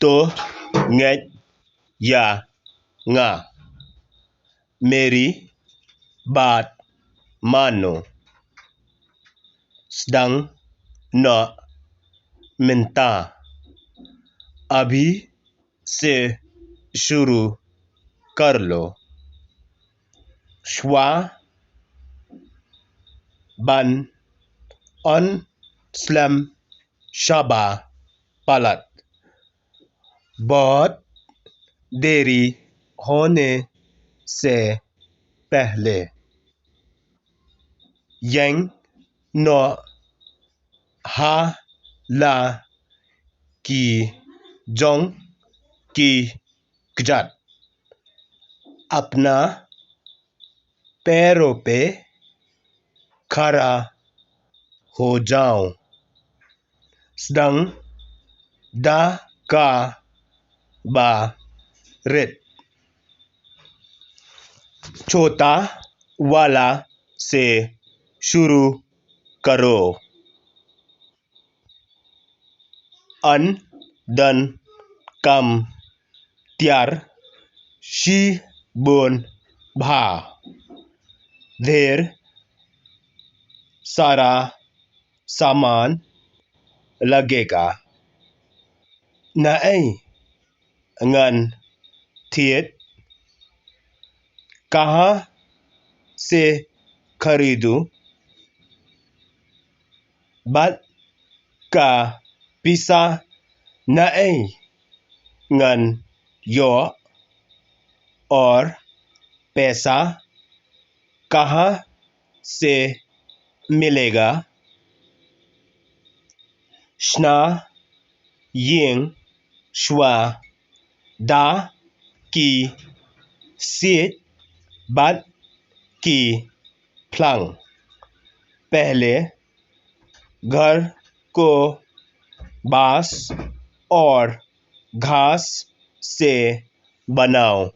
तो ngej या nga। मेरी बात मानो। sedang nak minta। अभी से शुरू कर लो। schwa ban on slam shaba palat। बहुत देरी होने से पहले। yang no ha la की जोंग की गजत। अपना पैरों पे खड़ा हो जाओ। sedang da का बा रित। छोटा वाला से शुरू करो। an dan kam tiar shi bun bha। ढेर सारा सामान लगेगा। नहीं ngân thiệt। कहाँ से खरीदूं। बात का पिसा नहीं ngân यो। और पैसा कहाँ से मिलेगा। schna ying schwa da की सीट बात की प्लंग। पहले घर को बांस और घास से बनाओ।